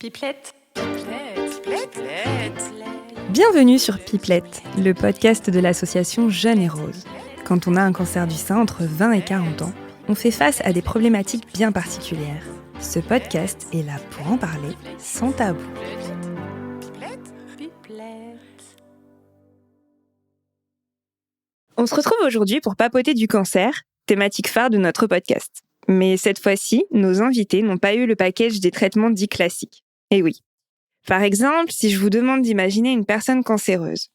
Pipelette. Bienvenue sur Pipelette, le podcast de l'association Jeune et Rose. Quand on a un cancer du sein entre 20 et 40 ans, on fait face à des problématiques bien particulières. Ce podcast est là pour en parler sans tabou. On se retrouve aujourd'hui pour papoter du cancer, thématique phare de notre podcast. Mais cette fois-ci, nos invités n'ont pas eu le package des traitements dits classiques. Eh oui. Par exemple, si je vous demande d'imaginer une personne cancéreuse.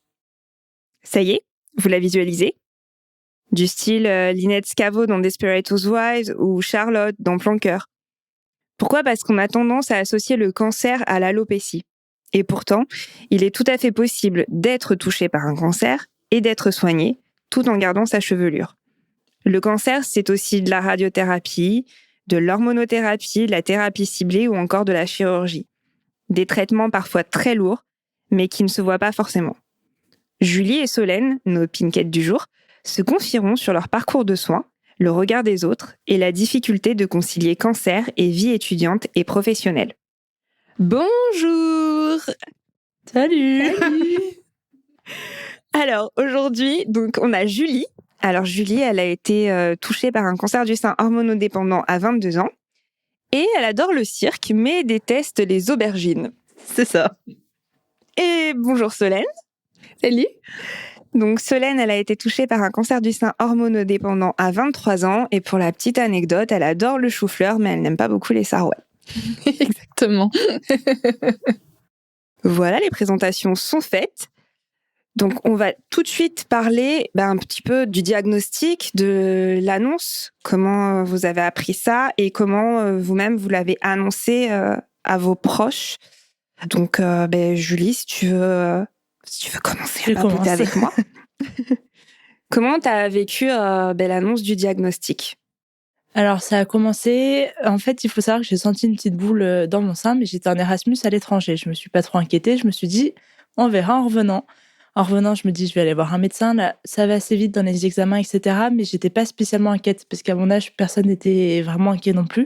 Ça y est, vous la visualisez ? Du style Lynette Scavo dans Desperate Housewives ou Charlotte dans Plan Cœur. Pourquoi ? Parce qu'on a tendance à associer le cancer à l'alopécie. Et pourtant, il est tout à fait possible d'être touché par un cancer et d'être soigné, tout en gardant sa chevelure. Le cancer, c'est aussi de la radiothérapie, de l'hormonothérapie, de la thérapie ciblée ou encore de la chirurgie. Des traitements parfois très lourds, mais qui ne se voient pas forcément. Julie et Solène, nos pinkettes du jour, se confieront sur leur parcours de soins, le regard des autres et la difficulté de concilier cancer et vie étudiante et professionnelle. Bonjour ! Salut. Alors, aujourd'hui, donc, on a Julie. Alors, Julie, elle a été touchée par un cancer du sein hormonodépendant à 22 ans. Et elle adore le cirque, mais déteste les aubergines. C'est ça. Et bonjour Solène. Salut. Donc Solène, elle a été touchée par un cancer du sein hormonodépendant à 23 ans. Et pour la petite anecdote, elle adore le chou-fleur, mais elle n'aime pas beaucoup les sarouels. Exactement. Voilà, les présentations sont faites. Donc on va tout de suite parler un petit peu du diagnostic, de l'annonce, comment vous avez appris ça et comment vous-même vous l'avez annoncé à vos proches. Donc Julie, si tu veux commencer à papoter avec moi. Comment tu as vécu l'annonce du diagnostic ? Alors ça a commencé, en fait il faut savoir que j'ai senti une petite boule dans mon sein, mais j'étais en Erasmus à l'étranger. Je me suis pas trop inquiétée, je me suis dit on verra en revenant. En revenant, je me dis, je vais aller voir un médecin. Là, ça va assez vite dans les examens, etc. Mais j'étais pas spécialement inquiète parce qu'à mon âge, personne n'était vraiment inquiet non plus.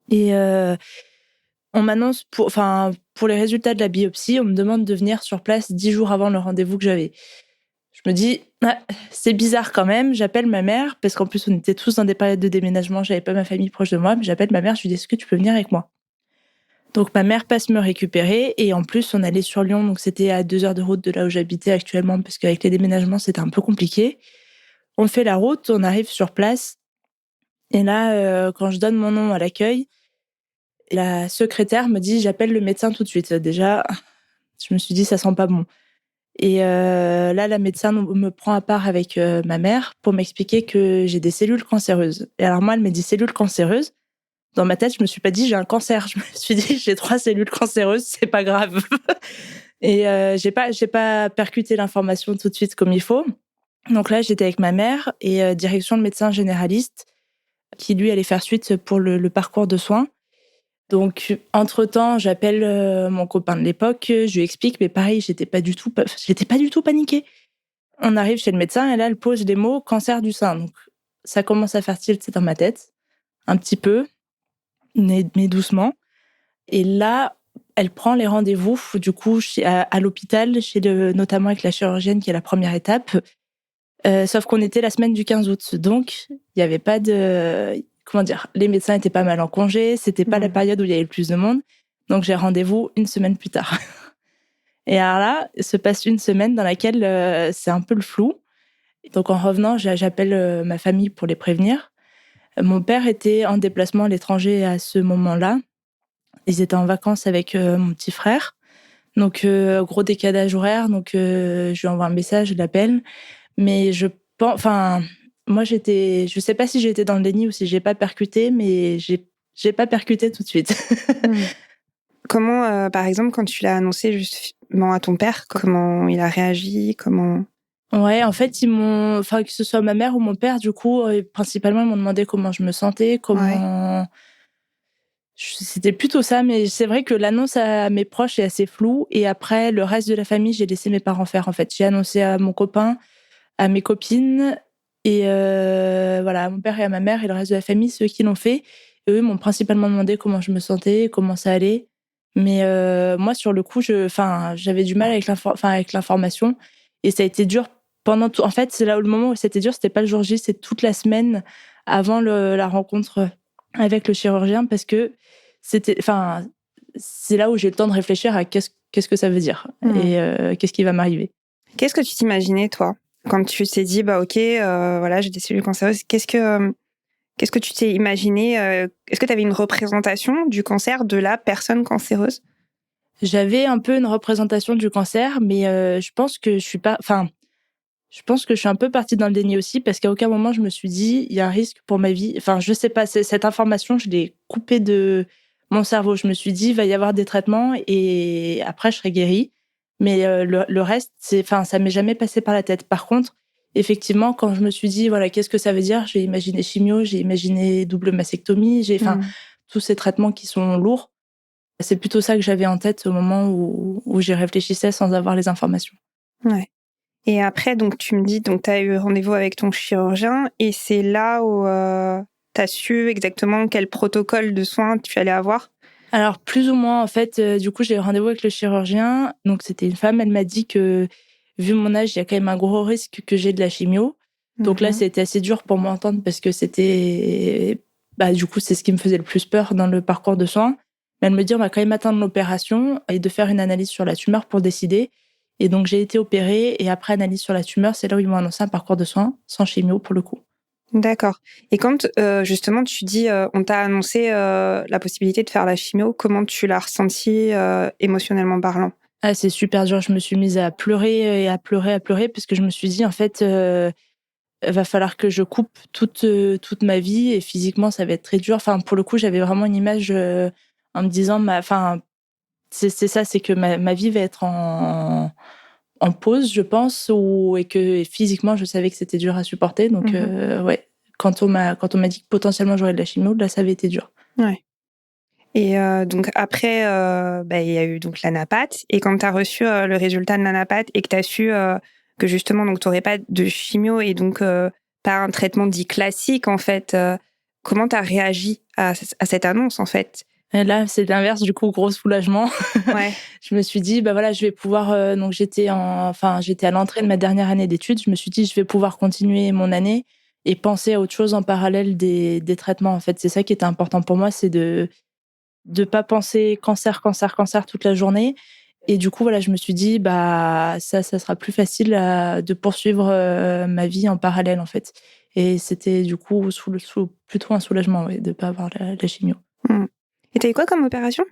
Et on m'annonce pour les résultats de la biopsie, on me demande de venir sur place 10 jours avant le rendez-vous que j'avais. Je me dis, c'est bizarre quand même. J'appelle ma mère parce qu'en plus, on était tous dans des périodes de déménagement. J'avais pas ma famille proche de moi, mais j'appelle ma mère. Je lui dis, est-ce que tu peux venir avec moi ? Donc ma mère passe me récupérer et en plus on allait sur Lyon, donc c'était à 2 heures de route de là où j'habitais actuellement parce qu'avec les déménagements c'était un peu compliqué. On fait la route, on arrive sur place et là quand je donne mon nom à l'accueil, la secrétaire me dit j'appelle le médecin tout de suite. Déjà je me suis dit ça sent pas bon. Et là la médecin me prend à part avec ma mère pour m'expliquer que j'ai des cellules cancéreuses. Et alors moi elle me dit cellules cancéreuses. Dans ma tête, je me suis pas dit j'ai un cancer. Je me suis dit j'ai 3 cellules cancéreuses, c'est pas grave. Et j'ai pas percuté l'information tout de suite comme il faut. Donc là, j'étais avec ma mère et direction le médecin généraliste qui lui allait faire suite pour le parcours de soins. Donc entre-temps, j'appelle mon copain de l'époque, je lui explique, mais pareil, j'étais pas du tout paniquée. On arrive chez le médecin et là, elle pose les mots cancer du sein. Donc ça commence à faire tilt dans ma tête, un petit peu. Mais doucement. Et là, elle prend les rendez-vous, du coup, à l'hôpital, notamment avec la chirurgienne, qui est la première étape. Sauf qu'on était la semaine du 15 août. Donc, il n'y avait pas de... Comment dire ? Les médecins étaient pas mal en congé. C'était pas la période où il y avait le plus de monde. Donc, j'ai rendez-vous une semaine plus tard. Et alors là, se passe une semaine dans laquelle c'est un peu le flou. Donc, en revenant, j'appelle ma famille pour les prévenir. Mon père était en déplacement à l'étranger à ce moment-là. Ils étaient en vacances avec mon petit frère. Donc, gros décalage horaire. Donc, je lui envoie un message, je l'appelle. Mais moi, je sais pas si j'étais dans le déni ou si j'ai pas percuté, mais j'ai pas percuté tout de suite. Comment, par exemple, quand tu l'as annoncé justement à ton père, comment il a réagi ? Ouais, en fait, que ce soit ma mère ou mon père, du coup, principalement, ils m'ont demandé comment je me sentais, comment... Ouais. C'était plutôt ça, mais c'est vrai que l'annonce à mes proches est assez floue. Et après, le reste de la famille, j'ai laissé mes parents faire, en fait. J'ai annoncé à mon copain, à mes copines, et à mon père et à ma mère, et le reste de la famille, ceux qui l'ont fait. Et eux m'ont principalement demandé comment je me sentais, comment ça allait. Mais moi, sur le coup, j'avais du mal avec l'information. Et ça a été dur pendant tout. En fait, c'est là où le moment où c'était dur, c'était pas le jour J, c'est toute la semaine avant la rencontre avec le chirurgien, parce que c'est là où j'ai le temps de réfléchir à qu'est-ce que ça veut dire et qu'est-ce qui va m'arriver. Qu'est-ce que tu t'imaginais, toi, quand tu t'es dit, bah ok, voilà, j'ai des cellules cancéreuses. Qu'est-ce que tu t'es imaginé Est-ce que tu avais une représentation du cancer de la personne cancéreuse? J'avais un peu une représentation du cancer, mais je pense que je suis pas. Enfin, je pense que je suis un peu partie dans le déni aussi, parce qu'à aucun moment je me suis dit il y a un risque pour ma vie. Enfin, je sais pas. Cette information, je l'ai coupée de mon cerveau. Je me suis dit il va y avoir des traitements et après je serai guérie. Mais le reste, ça m'est jamais passé par la tête. Par contre, effectivement, quand je me suis dit voilà, qu'est-ce que ça veut dire, j'ai imaginé chimio, j'ai imaginé double mastectomie, tous ces traitements qui sont lourds. C'est plutôt ça que j'avais en tête au moment où j'y réfléchissais sans avoir les informations. Ouais. Et après, donc, tu me dis, donc, tu as eu rendez-vous avec ton chirurgien et c'est là où tu as su exactement quel protocole de soins tu allais avoir? Alors, plus ou moins, en fait, du coup, j'ai eu rendez-vous avec le chirurgien. Donc, c'était une femme. Elle m'a dit que, vu mon âge, il y a quand même un gros risque que j'ai de la chimio. Donc là, c'était assez dur pour m'entendre parce que du coup, c'est ce qui me faisait le plus peur dans le parcours de soins. Mais elle me dit, on va quand même attendre l'opération et de faire une analyse sur la tumeur pour décider. Et donc, j'ai été opérée et après analyse sur la tumeur, c'est là où ils m'ont annoncé un parcours de soins sans chimio pour le coup. D'accord. Et quand justement tu dis on t'a annoncé la possibilité de faire la chimio, comment tu l'as ressenti émotionnellement parlant? Ah, c'est super dur. Je me suis mise à pleurer et à pleurer parce que je me suis dit, en fait, va falloir que je coupe toute ma vie et physiquement, ça va être très dur. Enfin, pour le coup, j'avais vraiment une image en me disant, c'est ça, c'est que ma vie va être en pause, je pense, et que physiquement, je savais que c'était dur à supporter. Donc, ouais, quand on m'a dit que potentiellement j'aurais de la chimio, là, ça avait été dur. Ouais. Et donc après, il y a eu donc l'anapathe et quand tu as reçu le résultat de l'anapathe et que tu as su que justement donc tu aurais pas de chimio et donc pas un traitement dit classique en fait, comment tu as réagi à cette annonce en fait? Et là, c'est l'inverse, du coup, gros soulagement. Ouais. Je me suis dit, bah voilà, je vais pouvoir. Donc, j'étais à l'entrée de ma dernière année d'études. Je me suis dit, je vais pouvoir continuer mon année et penser à autre chose en parallèle des traitements. En fait, c'est ça qui était important pour moi, c'est de pas penser cancer, cancer, cancer toute la journée. Et du coup, voilà, je me suis dit, bah ça sera plus facile de poursuivre ma vie en parallèle, en fait. Et c'était du coup plutôt un soulagement, ouais, de pas avoir la chimio. Mmh. Et tu as eu quoi comme opération?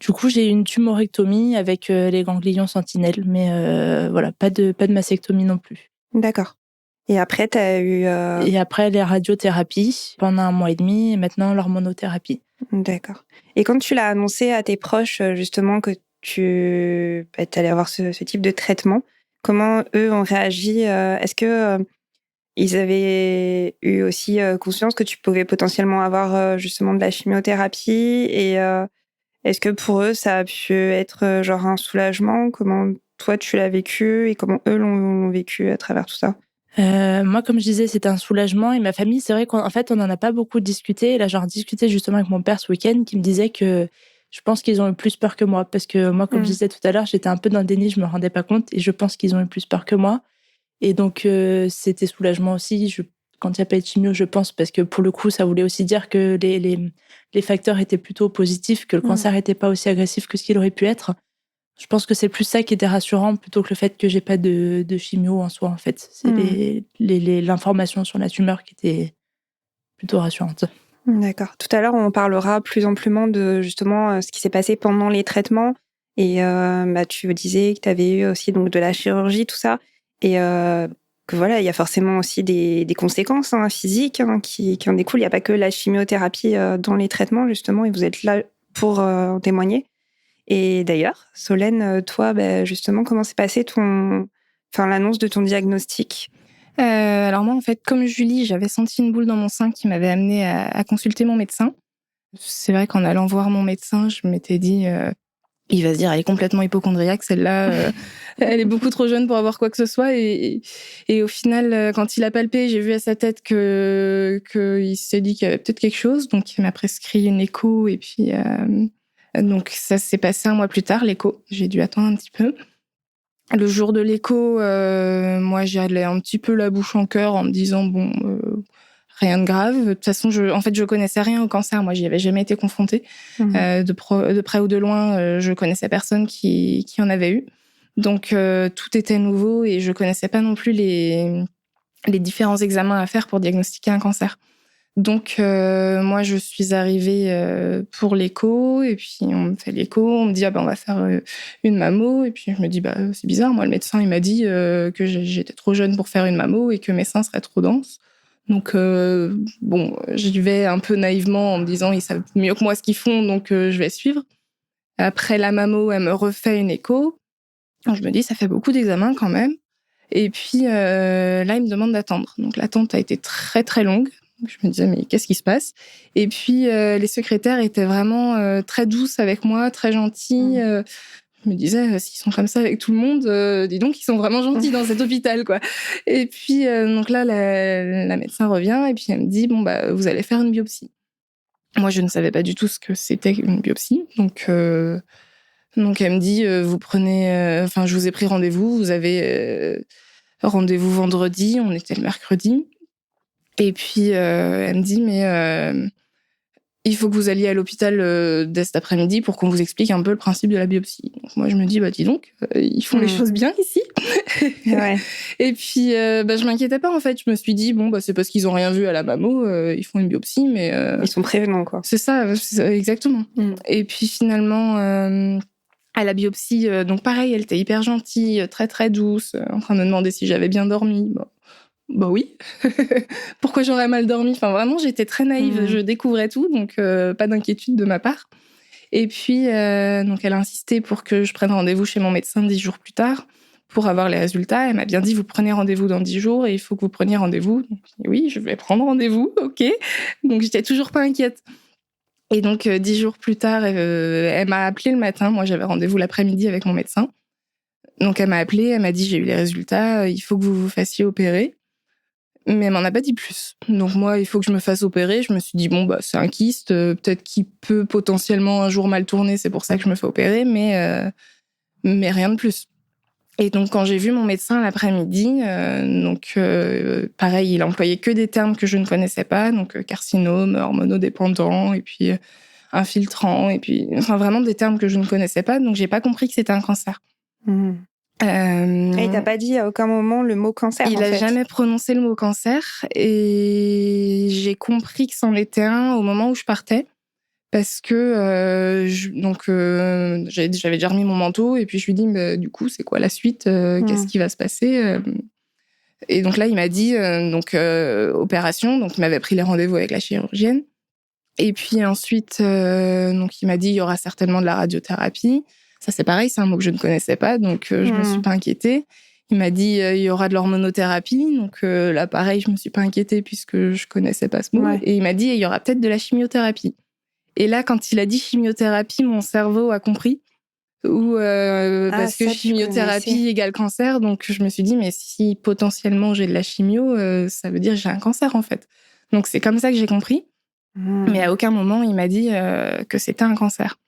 Du coup, j'ai eu une tumorectomie avec les ganglions sentinelles, mais voilà, pas de mastectomie non plus. D'accord. Et après, tu as eu... Et après, les radiothérapies pendant 1 mois et demi, et maintenant l'hormonothérapie. D'accord. Et quand tu l'as annoncé à tes proches, justement, que tu allais avoir ce type de traitement, comment eux ont réagi? Est-ce que ils avaient eu aussi conscience que tu pouvais potentiellement avoir justement de la chimiothérapie? Et est-ce que pour eux, ça a pu être genre un soulagement? Comment toi, tu l'as vécu et comment eux l'ont vécu à travers tout ça? Moi, comme je disais, c'était un soulagement. Et ma famille, c'est vrai qu'en fait, on n'en a pas beaucoup discuté. Et là, j'en discutais justement avec mon père ce week-end, qui me disait que je pense qu'ils ont eu plus peur que moi. Parce que moi, comme je disais tout à l'heure, j'étais un peu dans le déni, je me rendais pas compte. Et je pense qu'ils ont eu plus peur que moi. Et donc, c'était soulagement aussi. Quand il n'y a pas eu de chimio, je pense, parce que pour le coup, ça voulait aussi dire que les facteurs étaient plutôt positifs, que le cancer n'était pas aussi agressif que ce qu'il aurait pu être. Je pense que c'est plus ça qui était rassurant plutôt que le fait que j'ai pas de chimio en soi, en fait. C'est l'information sur la tumeur qui était plutôt rassurante. D'accord. Tout à l'heure, on parlera plus amplement de justement ce qui s'est passé pendant les traitements. Et tu disais que tu avais eu aussi donc de la chirurgie, tout ça. Et que voilà, il y a forcément aussi des conséquences physiques qui en découlent. Il n'y a pas que la chimiothérapie dans les traitements, justement, et vous êtes là pour en témoigner. Et d'ailleurs, Solène, toi, justement, comment s'est passé l'annonce de ton diagnostic? Alors moi, en fait, comme Julie, j'avais senti une boule dans mon sein qui m'avait amenée à consulter mon médecin. C'est vrai qu'en allant voir mon médecin, je m'étais dit, il va se dire, elle est complètement hypochondriaque, celle-là, elle est beaucoup trop jeune pour avoir quoi que ce soit. Et au final, quand il a palpé, j'ai vu à sa tête qu'il s'est dit qu'il y avait peut-être quelque chose. Donc, il m'a prescrit une écho et puis Donc ça s'est passé 1 mois plus tard, l'écho. J'ai dû attendre un petit peu. Le jour de l'écho, moi j'allais un petit peu la bouche en cœur en me disant rien de grave. De toute façon, je connaissais rien au cancer. Moi, j'y avais jamais été confrontée. De près ou de loin, je connaissais personne qui en avait eu. Donc tout était nouveau et je connaissais pas non plus les différents examens à faire pour diagnostiquer un cancer. Donc moi je suis arrivée pour l'écho et puis on me fait l'écho, on me dit on va faire une mammo et puis je me dis c'est bizarre, moi le médecin il m'a dit que j'étais trop jeune pour faire une mammo et que mes seins seraient trop denses. Donc j'y vais un peu naïvement en me disant ils savent mieux que moi ce qu'ils font donc je vais suivre. Après la mammo, elle me refait une écho. Donc, je me dis ça fait beaucoup d'examens quand même. Et puis là, il me demande d'attendre. Donc l'attente a été très très longue. Donc, je me disais mais qu'est-ce qui se passe? Et puis les secrétaires étaient vraiment très douces avec moi, très gentilles. Je me disais s'ils sont comme ça avec tout le monde, dis donc ils sont vraiment gentils dans cet hôpital quoi. Et puis donc là la médecin revient et puis elle me dit vous allez faire une biopsie. Moi je ne savais pas du tout ce que c'était une biopsie. Donc elle me dit vous prenez je vous ai pris rendez-vous, vous avez rendez-vous vendredi, on était le mercredi. Et puis, elle me dit, mais il faut que vous alliez à l'hôpital dès cet après-midi pour qu'on vous explique un peu le principe de la biopsie. Donc moi, je me dis, dis donc, ils font les choses bien ici. Ouais. Et puis, je m'inquiétais pas, en fait. Je me suis dit, c'est parce qu'ils ont rien vu à la mammo, ils font une biopsie, mais... Ils sont prévenants, quoi. C'est ça, exactement. Et puis, finalement... à la biopsie, donc pareil, elle était hyper gentille, très très douce, en train de me demander si j'avais bien dormi. Oui. Pourquoi j'aurais mal dormi? Enfin, vraiment, j'étais très naïve, je découvrais tout, donc pas d'inquiétude de ma part. Et puis, donc elle a insisté pour que je prenne rendez-vous chez mon médecin 10 jours plus tard pour avoir les résultats. Elle m'a bien dit, vous prenez rendez-vous dans 10 jours et il faut que vous preniez rendez-vous. Donc, oui, je vais prendre rendez-vous, ok. Donc, j'étais toujours pas inquiète. Et donc, 10 jours plus tard, elle m'a appelé le matin. Moi, j'avais rendez-vous l'après-midi avec mon médecin. Donc, elle m'a appelé, elle m'a dit, j'ai eu les résultats, il faut que vous vous fassiez opérer. Mais elle m'en a pas dit plus. Donc, moi, il faut que je me fasse opérer. Je me suis dit, c'est un kyste, peut-être qu'il peut potentiellement un jour mal tourner, c'est pour ça que je me fais opérer, mais rien de plus. Et donc, quand j'ai vu mon médecin l'après-midi, pareil, il employait que des termes que je ne connaissais pas, donc carcinome, hormonodépendant, et puis infiltrant, et puis vraiment des termes que je ne connaissais pas, donc j'ai pas compris que c'était un cancer. Et il t'a pas dit à aucun moment le mot cancer? Il a jamais prononcé le mot cancer, et j'ai compris que c'en était un au moment où je partais. Parce que j'avais déjà remis mon manteau et puis je lui dis du coup c'est quoi la suite, qu'est-ce qui va se passer, et donc là il m'a dit opération, donc il m'avait pris les rendez-vous avec la chirurgienne et puis ensuite donc il m'a dit il y aura certainement de la radiothérapie. Ça c'est pareil, c'est un mot que je ne connaissais pas, donc je me suis pas inquiétée. Il m'a dit il y aura de l'hormonothérapie, donc là pareil je me suis pas inquiétée puisque je connaissais pas ce mot, et il m'a dit il y aura peut-être de la chimiothérapie. Et là, quand il a dit chimiothérapie, mon cerveau a compris. Parce que chimiothérapie égale cancer. Donc, je me suis dit, mais si potentiellement j'ai de la chimio, ça veut dire que j'ai un cancer, en fait. Donc, c'est comme ça que j'ai compris. Mais à aucun moment, il m'a dit que c'était un cancer.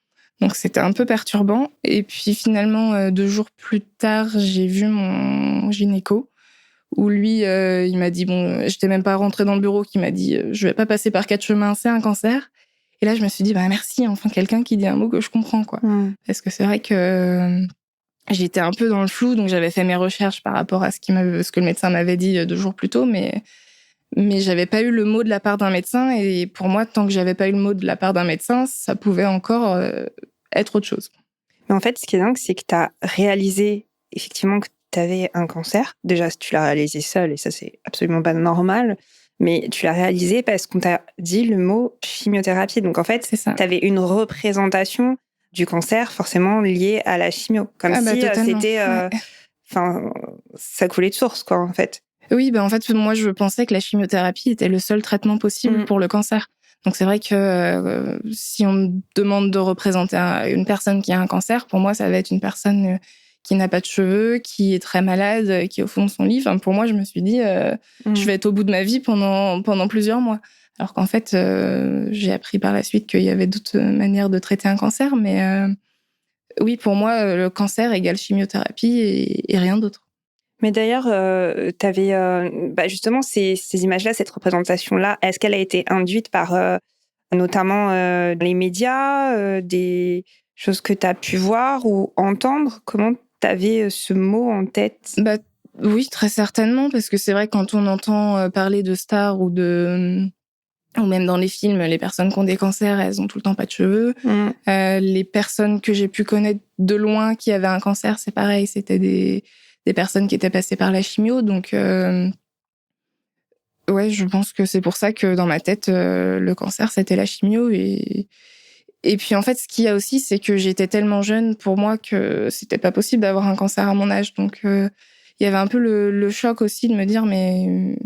Donc, c'était un peu perturbant. Et puis, finalement, 2 jours plus tard, j'ai vu mon gynéco, où lui, il m'a dit, j'étais même pas rentrée dans le bureau, qui m'a dit, je vais pas passer par 4 chemins, c'est un cancer. Et là, je me suis dit, merci, enfin, quelqu'un qui dit un mot que je comprends, quoi. Parce que c'est vrai que j'étais un peu dans le flou, donc j'avais fait mes recherches par rapport à ce que le médecin m'avait dit 2 jours plus tôt, mais j'avais pas eu le mot de la part d'un médecin, et pour moi, tant que j'avais pas eu le mot de la part d'un médecin, ça pouvait encore être autre chose. Mais en fait, ce qui est dingue, c'est que t'as réalisé effectivement que t'avais un cancer. Déjà, tu l'as réalisé seule, et ça, c'est absolument pas normal. Mais tu l'as réalisé parce qu'on t'a dit le mot chimiothérapie. Donc, en fait, t'avais une représentation du cancer forcément liée à la chimio. Comme si c'était... ça coulait de source, quoi, en fait. Oui, en fait, moi, je pensais que la chimiothérapie était le seul traitement possible pour le cancer. Donc, c'est vrai que si on me demande de représenter une personne qui a un cancer, pour moi, ça va être une personne... qui n'a pas de cheveux, qui est très malade, qui est au fond de son lit. Enfin, pour moi, je me suis dit, je vais être au bout de ma vie pendant plusieurs mois. Alors qu'en fait, j'ai appris par la suite qu'il y avait d'autres manières de traiter un cancer. Mais oui, pour moi, le cancer égale chimiothérapie et rien d'autre. Mais d'ailleurs, tu avais justement ces images-là, cette représentation-là, est-ce qu'elle a été induite par notamment les médias, des choses que tu as pu voir ou entendre? Comment tu avais ce mot en tête? Bah, oui, très certainement, parce que c'est vrai que quand on entend parler de stars ou même dans les films, les personnes qui ont des cancers, elles ont tout le temps pas de cheveux. Les personnes que j'ai pu connaître de loin qui avaient un cancer, c'est pareil, c'était des personnes qui étaient passées par la chimio. Donc, ouais, je pense que c'est pour ça que dans ma tête, le cancer, c'était la chimio. Et puis, en fait, ce qu'il y a aussi, c'est que j'étais tellement jeune pour moi que c'était pas possible d'avoir un cancer à mon âge. Donc, il y avait un peu le choc aussi de me dire, mais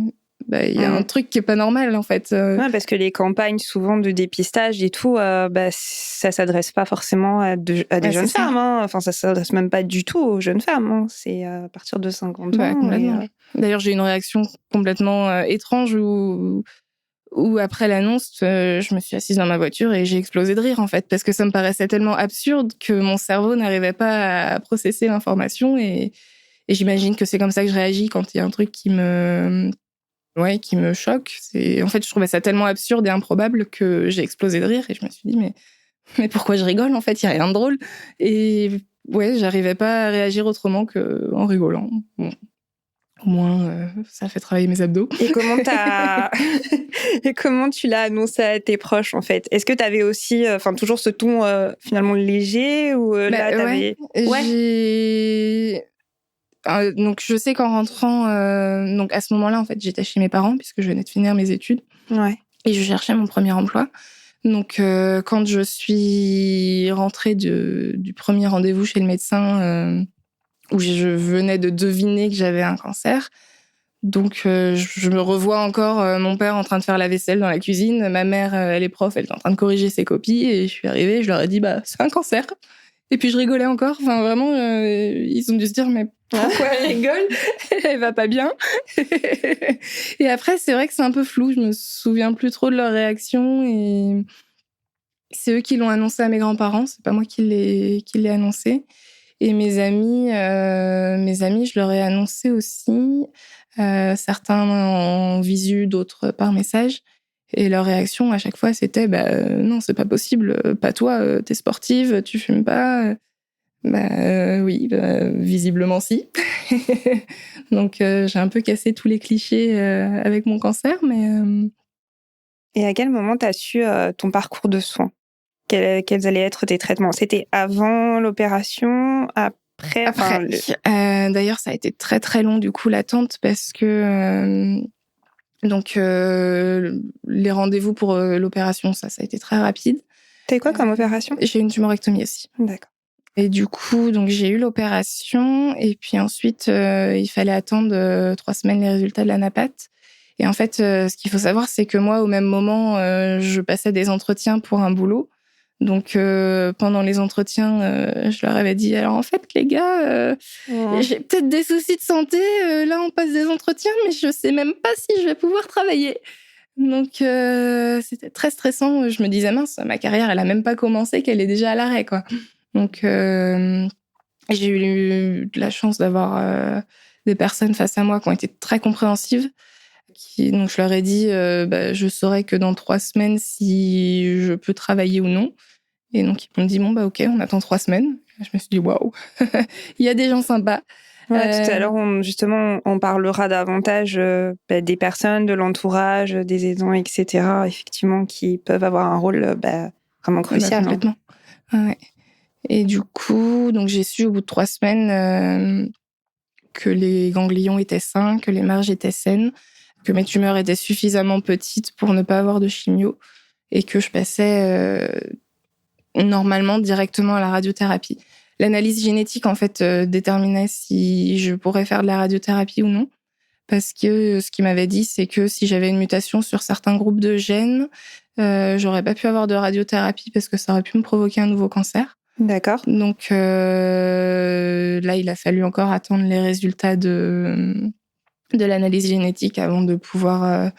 il y a un truc qui est pas normal, en fait. Ouais, parce que les campagnes, souvent, de dépistage et tout, ça s'adresse pas forcément à des jeunes femmes. Hein. Enfin, ça s'adresse même pas du tout aux jeunes femmes. Hein. C'est à partir de 50 ans. Complètement. D'ailleurs, j'ai eu une réaction complètement étrange où après l'annonce, je me suis assise dans ma voiture et j'ai explosé de rire, en fait, parce que ça me paraissait tellement absurde que mon cerveau n'arrivait pas à processer l'information. Et j'imagine que c'est comme ça que je réagis quand il y a un truc qui me choque. En fait, je trouvais ça tellement absurde et improbable que j'ai explosé de rire et je me suis dit, mais pourquoi je rigole? En fait, il y a rien de drôle. Et ouais, j'arrivais pas à réagir autrement qu'en rigolant. Bon. Au moins, ça fait travailler mes abdos. Et comment tu l'as annoncé à tes proches, en fait? Est-ce que tu avais aussi, toujours ce ton finalement léger ou là, t'avais... Ouais. Donc, je sais qu'en rentrant, donc à ce moment-là, en fait, j'étais chez mes parents puisque je venais de finir mes études. Ouais. Et je cherchais mon premier emploi. Donc, quand je suis rentrée du premier rendez-vous chez le médecin, où je venais de deviner que j'avais un cancer, donc je me revois encore mon père en train de faire la vaisselle dans la cuisine, ma mère, elle est prof, elle est en train de corriger ses copies, et je suis arrivée, je leur ai dit c'est un cancer. Et puis je rigolais encore, enfin vraiment, ils ont dû se dire mais pourquoi elle rigole? Elle va pas bien. Et après, c'est vrai que c'est un peu flou, je me souviens plus trop de leur réaction, et c'est eux qui l'ont annoncé à mes grands-parents, c'est pas moi qui l'ai annoncé. Et mes amis, je leur ai annoncé aussi, certains en visu, d'autres par message. Et leur réaction à chaque fois, c'était non, c'est pas possible, pas toi, t'es sportive, tu fumes pas. Oui, visiblement si. Donc j'ai un peu cassé tous les clichés avec mon cancer, mais. Et à quel moment t'as su ton parcours de soins? Quels allaient être tes traitements? C'était avant l'opération, après? D'ailleurs, ça a été très très long du coup l'attente parce que les rendez-vous pour l'opération, ça a été très rapide. T'as eu quoi comme opération? J'ai eu une tumorectomie aussi. D'accord. Et du coup, donc j'ai eu l'opération et puis ensuite il fallait attendre 3 semaines les résultats de la napate. Et en fait, ce qu'il faut savoir, c'est que moi, au même moment, je passais des entretiens pour un boulot. Donc, pendant les entretiens, je leur avais dit, alors en fait, les gars, j'ai peut-être des soucis de santé. Là, on passe des entretiens, mais je sais même pas si je vais pouvoir travailler. Donc, c'était très stressant. Je me disais, mince, ma carrière, elle a même pas commencé, qu'elle est déjà à l'arrêt, quoi. Donc, j'ai eu de la chance d'avoir des personnes face à moi qui ont été très compréhensives. Donc, je leur ai dit, je saurai que dans 3 semaines si je peux travailler ou non. Et donc, ils m'ont dit, ok, on attend 3 semaines. Je me suis dit, waouh, il y a des gens sympas. Ouais, tout à l'heure, on parlera davantage des personnes, de l'entourage, des aidants, etc., effectivement, qui peuvent avoir un rôle vraiment crucial. Complètement. Ouais. Et du coup, donc j'ai su au bout de 3 semaines que les ganglions étaient sains, que les marges étaient saines, que mes tumeurs étaient suffisamment petites pour ne pas avoir de chimio et que je passais normalement directement à la radiothérapie. L'analyse génétique, en fait, déterminait si je pourrais faire de la radiothérapie ou non. Parce que ce qu'il m'avait dit, c'est que si j'avais une mutation sur certains groupes de gènes, j'aurais pas pu avoir de radiothérapie parce que ça aurait pu me provoquer un nouveau cancer. D'accord. Donc là, il a fallu encore attendre les résultats de l'analyse génétique avant de pouvoir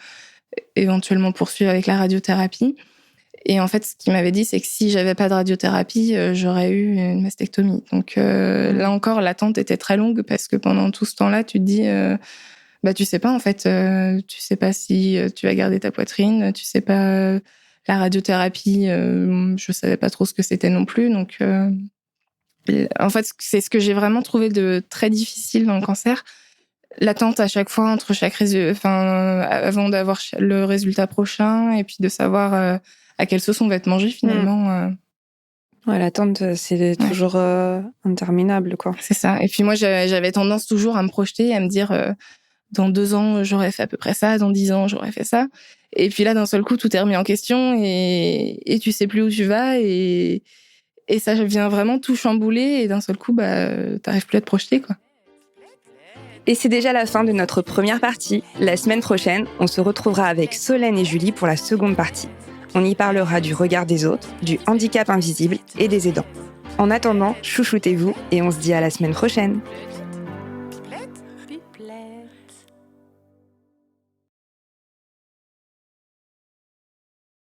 éventuellement poursuivre avec la radiothérapie. Et en fait, ce qu'il m'avait dit, c'est que si j'avais pas de radiothérapie, j'aurais eu une mastectomie. Donc là encore, l'attente était très longue parce que pendant tout ce temps-là, tu te dis, tu sais pas en fait, tu sais pas si tu vas garder ta poitrine, tu sais pas la radiothérapie, je savais pas trop ce que c'était non plus. Donc en fait, c'est ce que j'ai vraiment trouvé de très difficile dans le cancer. L'attente à chaque fois entre avant d'avoir le résultat prochain et puis de savoir à quelle sauce on va être mangé finalement. Ouais, l'attente, c'est toujours interminable, quoi. C'est ça. Et puis moi, j'avais tendance toujours à me projeter, à me dire dans 2 ans, j'aurais fait à peu près ça, dans 10 ans, j'aurais fait ça. Et puis là, d'un seul coup, tout est remis en question et tu sais plus où tu vas et ça vient vraiment tout chambouler et d'un seul coup, t'arrives plus à te projeter, quoi. Et c'est déjà la fin de notre première partie. La semaine prochaine, on se retrouvera avec Solène et Julie pour la seconde partie. On y parlera du regard des autres, du handicap invisible et des aidants. En attendant, chouchoutez-vous et on se dit à la semaine prochaine.